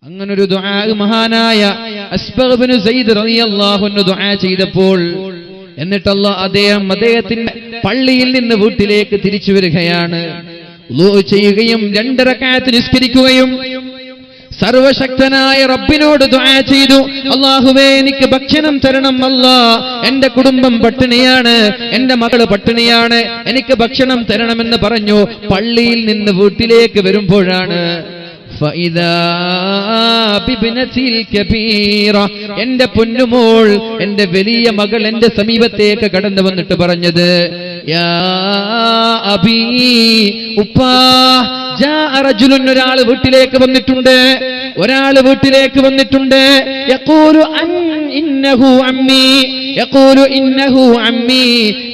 അങ്ങനൊരു ദുആ മഹാനായ അസ്ബഗ് ഇബ്നു സയ്യിദ് റളിയല്ലാഹു അൻഹു ദുആ ചെയ്തപ്പോൾ എന്നിട്ട് അദ്ദേഹത്തിന്റെ പള്ളിയിൽ നിന്ന് വീട്ടിലേക്ക് തിരിച്ചു വരികയാണ്. വുളൂ ചെയ്യുകയും 2 റക്അത്ത് നിസ്കരിക്കുകയും സർവശക്തനായ റബ്ബിനോട് ദുആ ചെയ്തു, അല്ലാഹുവേ എനിക്ക് ഭക്ഷണം തരണം അല്ലാഹ്, എന്റെ കുടുംബം പട്ടിണിയാണ്, എന്റെ മകള് പട്ടിണിയാണ്, എനിക്ക് ഭക്ഷണം തരണമെന്ന് പറഞ്ഞു. പള്ളിയിൽ നിന്ന് വീട്ടിലേക്ക് വരുമ്പോഴാണ് എന്റെ പൊന്നുമോൾ, എന്റെ വലിയ മകൾ എന്റെ സമീപത്തേക്ക് കടന്നു വന്നിട്ട് പറഞ്ഞത്, യാ അബീ, ഉപ്പാ, ഒരാള് വീട്ടിലേക്ക് വന്നിട്ടുണ്ട്,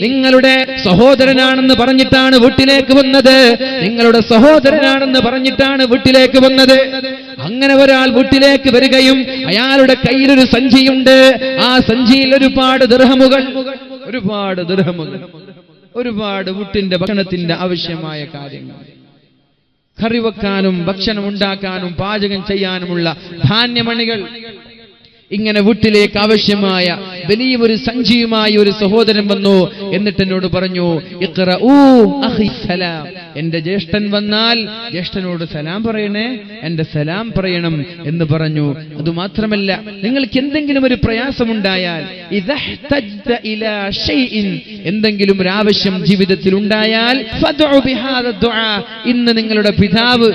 നിങ്ങളുടെ സഹോദരനാണെന്ന് പറഞ്ഞിട്ടാണ് വീട്ടിലേക്ക് വന്നത്, നിങ്ങളുടെ സഹോദരനാണെന്ന് പറഞ്ഞിട്ടാണ് വീട്ടിലേക്ക് വന്നത്. അങ്ങനെ ഒരാൾ വീട്ടിലേക്ക് വരികയും അയാളുടെ കയ്യിലൊരു സഞ്ചിയുണ്ട്, ആ സഞ്ചിയിൽ ഒരുപാട് ദിർഹമുകൾ, ഒരുപാട് വീട്ടിന്റെ ഭക്ഷണത്തിന്റെ ആവശ്യമായ കാര്യങ്ങൾ, കറി വെക്കാനും ഭക്ഷണം ഉണ്ടാക്കാനും പാചകം ചെയ്യാനുമുള്ള ധാന്യമണികൾ, ഇങ്ങനെ വീട്ടിലേക്ക് ആവശ്യമായ വലിയൊരു സഞ്ചിയുമായി ഒരു സഹോദരൻ വന്നു. എന്നിട്ട് എന്നോട് പറഞ്ഞു, ഇഖ്റഊ അഖി സലാം, എന്റെ ജ്യേഷ്ഠൻ വന്നാൽ ജ്യേഷ്ഠനോട് സലാം പറയണേ, എന്റെ സലാം പറയണം എന്ന് പറഞ്ഞു. അതുമാത്രമല്ല, നിങ്ങൾക്ക് എന്തെങ്കിലും ഒരു പ്രയാസമുണ്ടായാൽ, ഇദഹ്തജ്ത ഇലാ ഷൈഇൻ, എന്തെങ്കിലും ഒരു ആവശ്യം ജീവിതത്തിൽ ഉണ്ടായാൽ, ഫദ്ഉ ബിഹാദ ദുആ, ഇന്ന് നിങ്ങളുടെ പിതാവ്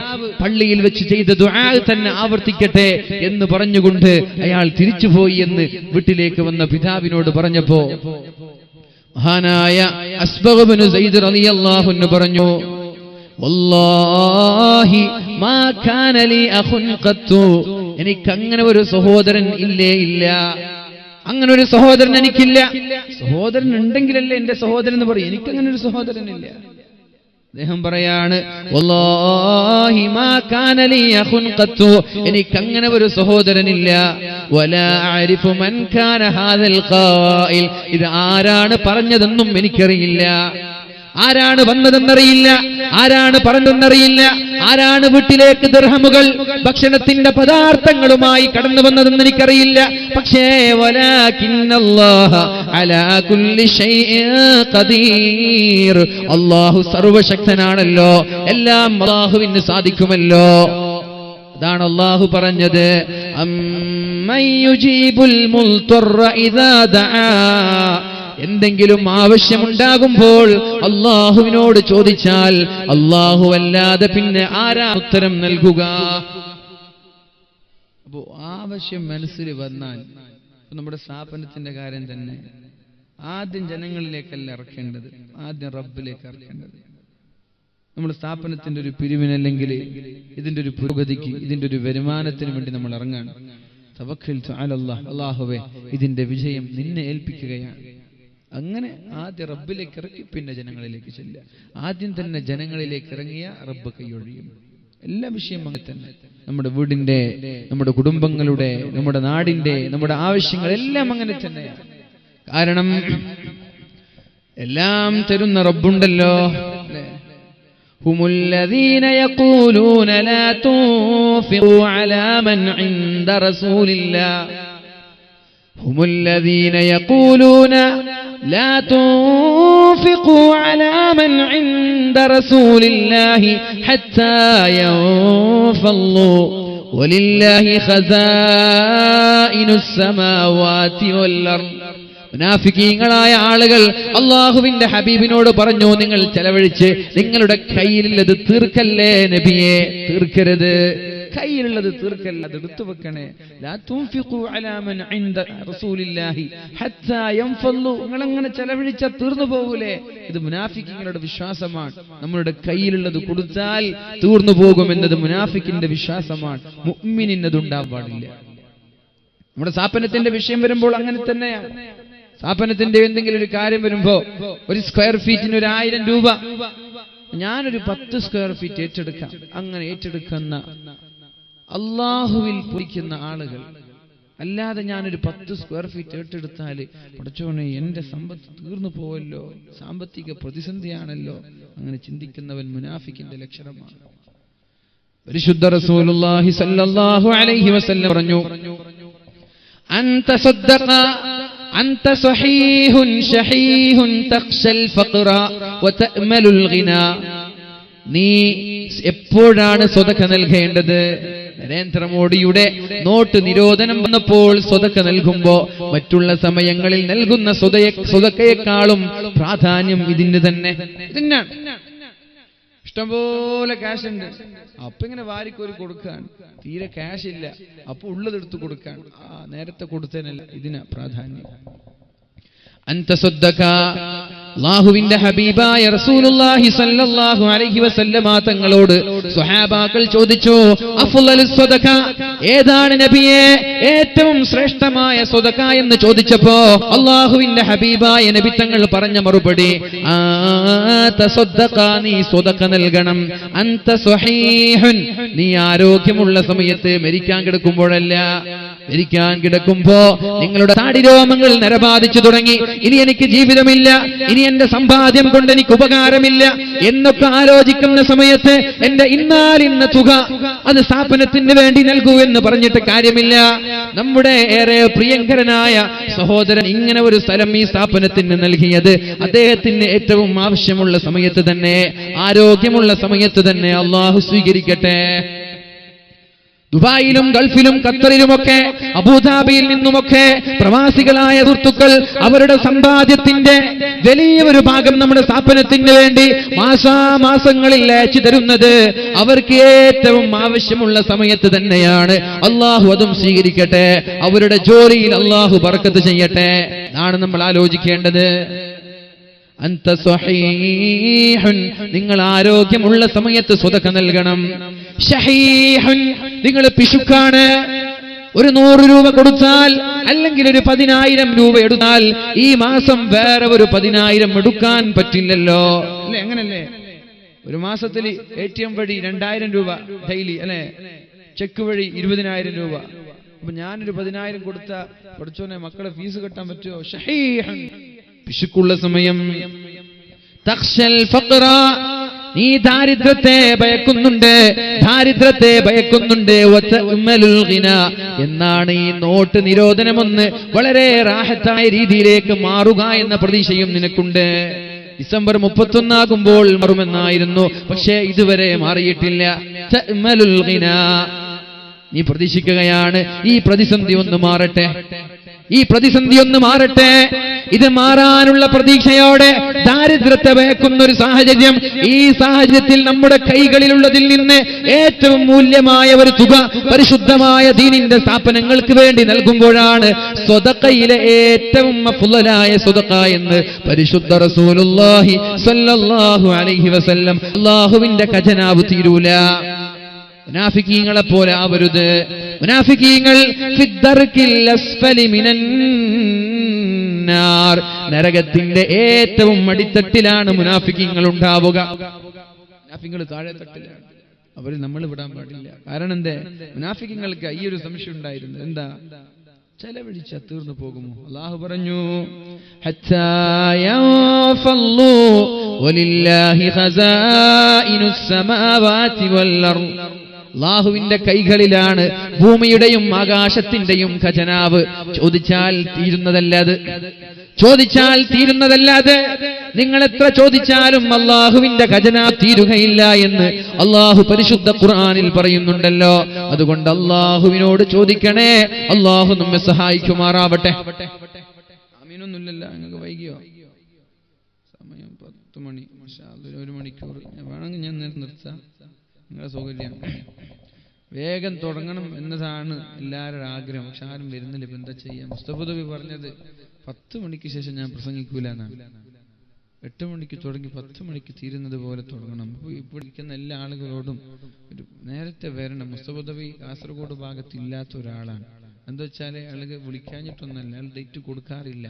പള്ളിയിൽ വെച്ച് ചെയ്ത ദുആ തന്നെ ആവർത്തിക്കട്ടെ എന്ന് പറഞ്ഞുകൊണ്ട് അയാൾ തിരിച്ചുപോയി എന്ന് വീട്ടിലേക്ക് വന്ന പിതാവിനോട് പറഞ്ഞപ്പോ മഹാനായ അസ്ബഗ് ഇബ്നു സയ്യിദ് റളിയല്ലാഹു അൻഹു പറഞ്ഞു, വല്ലാഹി മാ കാന ലി അഖുൻ ഖത്തു, എനിക്ക് അങ്ങനെ ഒരു സഹോദരൻ ഇല്ല, അങ്ങനെ ഒരു സഹോദരൻ എനിക്കില്ല. സഹോദരൻ ഉണ്ടെങ്കിലല്ലേ എന്റെ സഹോദരൻ എന്ന് പറയും, എനിക്കങ്ങനെ ഒരു സഹോദരനില്ല. അദ്ദേഹം പറയാണ്, വല്ലാഹി മാ കാന ലി അഖുൻ ഖത്തു, എനിക്കങ്ങനെ ഒരു സഹോദരനില്ല. വലാ അഅരിഫു മൻ കാന ഹാദൽ ഖായിൽ, ഇത് ആരാണ് പറഞ്ഞതെന്നും എനിക്കറിയില്ല, ആരാണ് വന്നതെന്നറിയില്ല, ആരാണ് പറഞ്ഞതെന്നറിയില്ല, ആരാണ് വീട്ടിലേക്ക് ദിർഹമുകൾ ഭക്ഷണത്തിന്റെ പദാർത്ഥങ്ങളുമായി കടന്നു വന്നതെന്ന് എനിക്കറിയില്ല. പക്ഷേ വലാകിന്നല്ലാഹ അലാ കുല്ലി ഷൈഇൻ ഖദീർ, അല്ലാഹു സർവശക്തനാണല്ലോ, എല്ലാം അല്ലാഹുവിന് സാധിക്കുമല്ലോ. അതാണ് അല്ലാഹു പറഞ്ഞത്, അമ്മൻ യുജീബുൽ മുൽതറ ഇദാ ദആ, എന്തെങ്കിലും ആവശ്യമുണ്ടാകുമ്പോൾ അല്ലാഹുവിനോട് ചോദിച്ചാൽ അല്ലാഹു അല്ലാതെ പിന്നെ ആരാ ഉത്തരം നൽകുക? അപ്പോ ആവശ്യം മനസ്സിൽ വന്നാൽ, നമ്മുടെ സ്ഥാപനത്തിന്റെ കാര്യം തന്നെ, ആദ്യം ജനങ്ങളിലേക്കല്ല ഇറക്കേണ്ടത്, ആദ്യം റബ്ബിലേക്ക് ഇറക്കേണ്ടത്. നമ്മുടെ സ്ഥാപനത്തിന്റെ ഒരു പിരിവിനല്ലെങ്കിൽ ഇതിന്റെ ഒരു പുരോഗതിക്ക്, ഇതിന്റെ ഒരു വരുമാനത്തിന് വേണ്ടി നമ്മൾ ഇറങ്ങാണ്. തവക്കൽതു അലല്ലാഹ്, അല്ലാഹുവേ ഇതിന്റെ വിജയം നിന്നെ ഏൽപ്പിക്കുകയാണ്. അങ്ങനെ ആദ്യം റബ്ബിലേക്ക് ഇറക്കി പിന്നെ ജനങ്ങളിലേക്ക് ചെല്ലുക. ആദ്യം തന്നെ ജനങ്ങളിലേക്ക് ഇറങ്ങിയ റബ്ബ് കൈയൊഴിയും. എല്ലാ വിഷയം അങ്ങനെ തന്നെ, നമ്മുടെ വീടിന്റെ, നമ്മുടെ കുടുംബങ്ങളുടെ, നമ്മുടെ നാടിന്റെ, നമ്മുടെ ആവശ്യങ്ങൾ എല്ലാം അങ്ങനെ തന്നെയാണ്. കാരണം എല്ലാം തരുന്ന റബ്ബുണ്ടല്ലോ. ഹുമുല്ലദീന യഖൂലൂന ലാ തുൻഫിഖൂ അലാ മൻ ഇൻദ റസൂലില്ലാഹ്, ഹുമുല്ലദീന യഖൂലൂന لا تنفقوا على من عند رسول الله حتى ينفضوا ولله خزائن السماوات والأرض. മുനാഫിക്കീങ്ങളായ ആളുകൾ അല്ലാഹുവിന്റെ ഹബീബിനോട് പറഞ്ഞു, നിങ്ങൾ ചെലവഴിച്ച് നിങ്ങളുടെ കയ്യിലുള്ളത് തീർക്കല്ലേ നബിയെ, തീർക്കരുത്, കയ്യിലുള്ളത് തീർക്കല്ല, അത് എടുത്തു വെക്കണേ. ലാ തുൻഫിഖൂ അലാ മൻ ഇൻദ റസൂലില്ലാഹി ഹത്താ യൻഫല്ലു, നിങ്ങൾ അങ്ങനെ ചെലവഴിച്ചാൽ തീർന്നു പോകൂലേ. ഇത് മുനാഫിക്കീങ്ങളുടെ വിശ്വാസമാണ്. നമ്മളുടെ കയ്യിലുള്ളത് കൊടുത്താൽ തീർന്നു പോകുമെന്നത് മുനാഫിക്കിന്റെ വിശ്വാസമാണ്. മുഅ്മിനിന് അത് ഉണ്ടാവാൻ പാടില്ല. നമ്മുടെ സ്ഥാപനത്തിന്റെ വിഷയം വരുമ്പോൾ അങ്ങനെ തന്നെയാണ്. സ്ഥാപനത്തിന്റെ എന്തെങ്കിലും ഒരു കാര്യം വരുമ്പോ, ഒരു സ്ക്വയർ ഫീറ്റിന് 1000 രൂപ, ഞാനൊരു 10 സ്ക്വയർ ഫീറ്റ് ഏറ്റെടുക്കാം, അങ്ങനെ ഏറ്റെടുക്കുന്ന അല്ലാഹുവിൽ പൊരിക്കുന്ന ആളുകൾ. അല്ലാതെ ഞാനൊരു 10 സ്ക്വയർ ഫീറ്റ് ഏറ്റെടുത്താല് പടച്ചോനെ എന്റെ സമ്പത്ത് തീർന്നു പോവല്ലോ, സാമ്പത്തിക പ്രതിസന്ധിയാണല്ലോ, അങ്ങനെ ചിന്തിക്കുന്നവൻ മുനാഫിക്കിന്റെ ലക്ഷണമാണ്. പരിശുദ്ധ റസൂലുള്ളാഹി സ്വല്ലല്ലാഹു അലൈഹി വസല്ലം പറഞ്ഞു, അൻത സദ്ദഖ അൻത സഹീഹുൻ ശഹീഹുൻ തഖ്ശൽ ഫഖറ വതഅമലുൽ ഗിനാ. നീ എപ്പോഴാണ് സ്വതക്ക നൽകേണ്ടത്? നരേന്ദ്രമോദിയുടെ നോട്ട് നിരോധനം വന്നപ്പോൾ സ്വതക്ക നൽകുമ്പോ മറ്റുള്ള സമയങ്ങളിൽ നൽകുന്ന സ്വതക്കയെക്കാളും പ്രാധാന്യം ഇതിന് തന്നെ. ഇഷ്ടംപോലെ ക്യാഷ് ഉണ്ട്, അപ്പൊ ഇങ്ങനെ വാരിക്കോരി കൊടുക്കാൻ തീരെ ക്യാഷ് ഇല്ല, അപ്പൊ ഉള്ളതെടുത്ത് കൊടുക്കാൻ. നേരത്തെ കൊടുത്തതിനല്ല, ഇതിനാ പ്രാധാന്യം. അൻത സദ്ദഖ. അല്ലാഹുവിന്റെ ഹബീബായ റസൂലുള്ളാഹി സ്വല്ലല്ലാഹു അലൈഹി വസല്ലമ തങ്ങളോട് സ്വഹാബാക്കൾ ചോദിച്ചു, അഫ്ളലുസ് സദഖ, ഏതാണ് നബിയെ ഏറ്റവും ശ്രേഷ്ഠമായ സദഖ എന്ന് ചോദിച്ചപ്പോ അല്ലാഹുവിന്റെ ഹബീബായ നബി തങ്ങൾ പറഞ്ഞ മറുപടി, തസദ്ദഖ, നീ സദഖ നൽകണം. അൻത സ്വഹീഹുൻ, നീ ആരോഗ്യമുള്ള സമയത്ത്, മരിക്കാൻ കിടക്കുമ്പോഴല്ല. മരിക്കാൻ കിടക്കുമ്പോ നിങ്ങളുടെ താടിരോമങ്ങൾ നരബാധിച്ചു തുടങ്ങി, ഇനി എനിക്ക് ജീവിതമില്ല, ഇനി എന്റെ സമ്പാദ്യം കൊണ്ട് എനിക്ക് ഉപകാരമില്ല എന്നൊക്കെ ആലോചിക്കുന്ന സമയത്ത് എന്റെ ഇന്നാലിന്ന തുക അത് സ്ഥാപനത്തിന് വേണ്ടി നൽകൂ എന്ന് പറഞ്ഞിട്ട് കാര്യമില്ല. നമ്മുടെ ഏറെ പ്രിയങ്കരനായ സഹോദരൻ ഇങ്ങനെ ഒരു സ്ഥലം ഈ സ്ഥാപനത്തിന് നൽകിയത് അദ്ദേഹത്തിന് ഏറ്റവും ആവശ്യമുള്ള സമയത്ത് തന്നെ, ആരോഗ്യമുള്ള സമയത്ത് തന്നെ അള്ളാഹു സ്വീകരിക്കട്ടെ. ദുബായിലും ഗൾഫിലും ഖത്തറിലുമൊക്കെ അബൂദാബിയിൽ നിന്നുമൊക്കെ പ്രവാസികളായ സുഹൃത്തുക്കൾ അവരുടെ സമ്പാദ്യത്തിന്റെ വലിയ ഒരു ഭാഗം നമ്മുടെ സ്ഥാപനത്തിന് വേണ്ടി മാസാമാസങ്ങളിൽ അയച്ചു തരുന്നത് അവർക്ക് ഏറ്റവും ആവശ്യമുള്ള സമയത്ത് തന്നെയാണ്. അള്ളാഹു അതും സ്വീകരിക്കട്ടെ. അവരുടെ ജോലിയിൽ അള്ളാഹു ബർക്കത്ത് ചെയ്യട്ടെ. ആണ് നമ്മൾ ആലോചിക്കേണ്ടത്. അൻത സ്വഹീഹുൻ, നിങ്ങൾ ആരോഗ്യമുള്ള സമയത്ത് സ്വതക്ക നൽകണം. ശഹീഹുൻ, നിങ്ങൾ പിശുക്കാണ്. ഒരു 100 രൂപ കൊടുത്താൽ അല്ലെങ്കിൽ ഒരു 10,000 രൂപ എടുത്താൽ ഈ മാസം വേറെ ഒരു 10,000 എടുക്കാൻ പറ്റില്ലല്ലോ, അല്ലെ? അങ്ങനല്ലേ? ഒരു മാസത്തിൽ ATM വഴി 2,000 രൂപ ഡെയിലി, അല്ലെ? ചെക്ക് വഴി 20,000 രൂപ. അപ്പൊ ഞാനൊരു 10,000 കൊടുത്ത പഠിച്ചോനെ മക്കളെ ഫീസ് കെട്ടാൻ പറ്റുമോ? ശഹീഹുൻ, പിശുക്കുള്ള സമയം. തഖ്ശൽ ഫഖറ, നീ ദാരിദ്ര്യത്തെ ഭയക്കുന്നുണ്ട്, ദാരിദ്ര്യത്തെ ഭയക്കുന്നുണ്ട്. വതഅമലുൽ ഗിനാ, എന്നാണ് ഈ നോട്ട് നിരോധനമൊന്ന് വളരെ റാഹത്തായ രീതിയിലേക്ക് മാറുക എന്ന പ്രതീക്ഷയും നിനക്കുണ്ട്. ഡിസംബർ 31 ആകുമ്പോൾ മാറുമെന്നായിരുന്നു, പക്ഷേ ഇതുവരെ മാറിയിട്ടില്ല. തഅമലുൽ ഗിനാ, നീ പ്രതീക്ഷിക്കുകയാണ് ഈ പ്രതിസന്ധി ഒന്ന് മാറട്ടെ, ഈ പ്രതിസന്ധി ഒന്ന് മാറട്ടെ. ഇത് മാറാനുള്ള പ്രതീക്ഷയോടെ ദാരിദ്ര്യത്തെ ഭയക്കുന്ന ഒരു സാഹചര്യം, ഈ സാഹചര്യത്തിൽ നമ്മുടെ കൈകളിലുള്ളതിൽ നിന്ന് ഏറ്റവും മൂല്യമായ ഒരു തുക പരിശുദ്ധമായ ദീനിന്റെ സ്ഥാപനങ്ങൾക്ക് വേണ്ടി നൽകുമ്പോഴാണ് സ്വതക്കയിലെ ഏറ്റവും അഫ്ളലായ സ്വതക്ക എന്ന് പരിശുദ്ധ റസൂലുള്ളാഹി സ്വല്ലല്ലാഹു അലൈഹി വസല്ലം. അല്ലാഹുവിന്റെ ഖജനാവ് തീരൂല. മുനാഫിക്കീങ്ങളെ പോലെ ആവരുത്. മുനാഫിക്കീങ്ങൾ ഫിദ്ദർക്കിൽ അസ്ഫലി മിനൻ നാർ, നരകത്തിന്റെ ഏറ്റവും അടിത്തട്ടിലാണ് മുനാഫിക്കീങ്ങൾ ഉണ്ടാവുക. മുനാഫിക്കീങ്ങൾ താഴെ തട്ടിലാണ്, അവര് നമ്മൾ വിടാൻ പാടില്ല. കാരണം എന്തേ? മുനാഫിക്കീങ്ങൾക്ക് ഈ ഒരു സംശയം ഉണ്ടായിരുന്നു. എന്താ? ചെലവഴിച്ച തീർന്നു പോകുമോ? അല്ലാഹു പറഞ്ഞു, ഹത്താ യൻഫല്ലു വലില്ലാഹി ഖസാഇനുസ് സമാവാതി വൽ അർദ്, അല്ലാഹുവിന്റെ കൈകളിലാണ് ഭൂമിയുടെയും ആകാശത്തിന്റെയും ഖജനാവ്. ചോദിച്ചാൽ തീരുന്നതല്ലാതെ, ചോദിച്ചാൽ തീരുന്നതല്ലാതെ നിങ്ങൾ എത്ര ചോദിച്ചാലും അല്ലാഹുവിന്റെ ഖജനാവ് തീരുകയില്ല എന്ന് അല്ലാഹു പരിശുദ്ധ ഖുർആനിൽ പറയുന്നുണ്ടല്ലോ. അതുകൊണ്ട് അല്ലാഹുവിനോട് ചോദിക്കണേ. അല്ലാഹു നമ്മെ സഹായിക്കുമാറാവട്ടെ. ആമീനൊന്നുമില്ലല്ലോ. നിങ്ങൾക്ക് വൈകിയോ? സമയം 10 മണി. മാഷാ അല്ലാഹ്, 1 മണിക്കൂർ വേണമെങ്കിൽ ഞാൻ നിർത്താം, നിങ്ങളുടെ സൗകര്യമാണ്. വേഗം തുടങ്ങണം എന്നതാണ് എല്ലാവരുടെ ആഗ്രഹം. പക്ഷെ ആരും വരുന്നില്ല. ഇപ്പൊ എന്താ ചെയ്യാം? മുസ്തഫ നബി പറഞ്ഞത് 10 മണിക്ക് ശേഷം ഞാൻ പ്രസംഗിക്കൂല എന്നാണ്. 8 മണിക്ക് തുടങ്ങി 10 മണിക്ക് തീരുന്നത് പോലെ തുടങ്ങണം. അപ്പോൾ ഇപ്പോൾ ഇരിക്കുന്ന എല്ലാ ആളുകളോടും ഒരു നേരത്തെ വരണം. മുസ്തഫ നബി കാസർഗോഡ് ഭാഗത്ത് ഇല്ലാത്ത ഒരാളാണ്. എന്താ വെച്ചാൽ ആളുകൾ വിളിക്കാഞ്ഞിട്ടൊന്നല്ല, അയാൾ ഡേറ്റ് കൊടുക്കാറില്ല.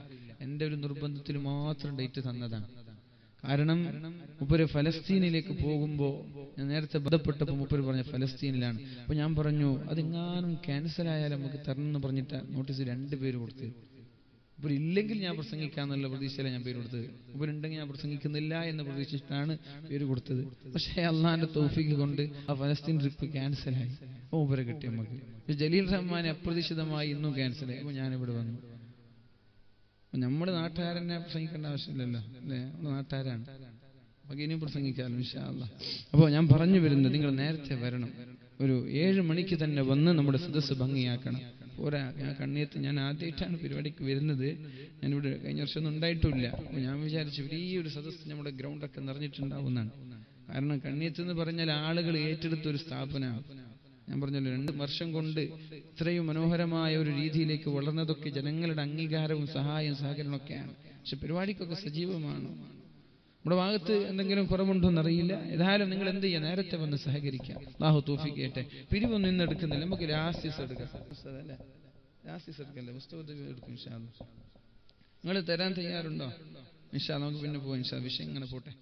എൻ്റെ ഒരു നിർബന്ധത്തിൽ മാത്രം ഡേറ്റ് തന്നതാണ്. കാരണം മൂപ്പര് ഫലസ്തീനിലേക്ക് പോകുമ്പോൾ ഞാൻ നേരത്തെ ബന്ധപ്പെട്ടപ്പോൾ മൂപ്പര് പറഞ്ഞ ഫലസ്തീനിലാണ്. അപ്പൊ ഞാൻ പറഞ്ഞു അതെങ്ങാനും ക്യാൻസൽ ആയാലും നമുക്ക് തരണം എന്ന് പറഞ്ഞിട്ട് നോട്ടീസ് 2 പേര് കൊടുത്ത്. ഇവരില്ലെങ്കിൽ ഞാൻ പ്രസംഗിക്കാന്നുള്ള പ്രതീക്ഷയിലാണ് ഞാൻ പേര് കൊടുത്തത്. ഇവരുണ്ടെങ്കിൽ ഞാൻ പ്രസംഗിക്കുന്നില്ല എന്ന് പ്രതീക്ഷിച്ചിട്ടാണ് പേര് കൊടുത്തത്. പക്ഷേ അള്ളാന്റെ തൗഫീഖ് കൊണ്ട് ആ ഫലസ്തീൻ ട്രിപ്പ് ക്യാൻസലായി. ഇവരെ കിട്ടി നമുക്ക്. ജലീൽ റഹ്മാനെ അപ്രതീക്ഷിതമായി ഇന്നും ക്യാൻസലായി. അപ്പോൾ ഞാനിവിടെ വന്നു. നമ്മുടെ നാട്ടുകാരനെ പ്രസംഗിക്കേണ്ട ആവശ്യമില്ലല്ലോ അല്ലേ? നമ്മുടെ നാട്ടുകാരാണ്, നമുക്ക് ഇനിയും പ്രസംഗിക്കാമല്ലോ ഇൻഷാ അല്ലാഹ്. അപ്പോൾ ഞാൻ പറഞ്ഞു വരുന്നത്, നിങ്ങൾ നേരത്തെ വരണം. ഒരു 7 മണിക്ക് തന്നെ വന്ന് നമ്മുടെ സദസ്സ് ഭംഗിയാക്കണം. പോരാ, ഞാൻ കണ്ണിയത്ത് ഞാൻ ആദ്യമായിട്ടാണ് പരിപാടിക്ക് വരുന്നത്. ഞാനിവിടെ കഴിഞ്ഞ വർഷമൊന്നും ഉണ്ടായിട്ടില്ല. അപ്പോൾ ഞാൻ വിചാരിച്ചു വലിയൊരു സദസ്സ് നമ്മുടെ ഗ്രൗണ്ടൊക്കെ നിറഞ്ഞിട്ടുണ്ടാവുന്നതാണ്. കാരണം കണ്ണിയത്ത് എന്ന് പറഞ്ഞാൽ ആളുകൾ ഏറ്റെടുത്തൊരു സ്ഥാപനമാണ്. ഞാൻ പറഞ്ഞല്ലോ 2 വർഷം കൊണ്ട് ഇത്രയും മനോഹരമായ ഒരു രീതിയിലേക്ക് വളർന്നതൊക്കെ ജനങ്ങളുടെ അംഗീകാരവും സഹായവും സഹകരണവും ഒക്കെയാണ്. പക്ഷെ പരിപാടിക്കൊക്കെ സജീവമാണ്. നമ്മുടെ ഭാഗത്ത് എന്തെങ്കിലും കുറവുണ്ടോ എന്നറിയില്ല. ഏതായാലും നിങ്ങൾ എന്ത് ചെയ്യുക, നേരത്തെ വന്ന് സഹകരിക്കാം. അല്ലാഹു തൗഫീഖ് ചെയ്യട്ടെ. പിരിവൊന്നും ഇന്ന് എടുക്കുന്നില്ല, നമുക്ക് ലാസ്റ്റ് എടുക്കാം. ലാസ്റ്റ് എടുക്കല്ലേ, പുസ്തകത്തിൽ എടുക്കും ഇൻഷാ അല്ലാഹ്. നിങ്ങൾ തരാൻ തയ്യാറുണ്ടോ? ഇൻഷാ അല്ലാഹ് നമുക്ക് പിന്നെ പോകാം. ഇൻഷാ അല്ലാഹ് വിഷയം ഇങ്ങനെ പോട്ടെ.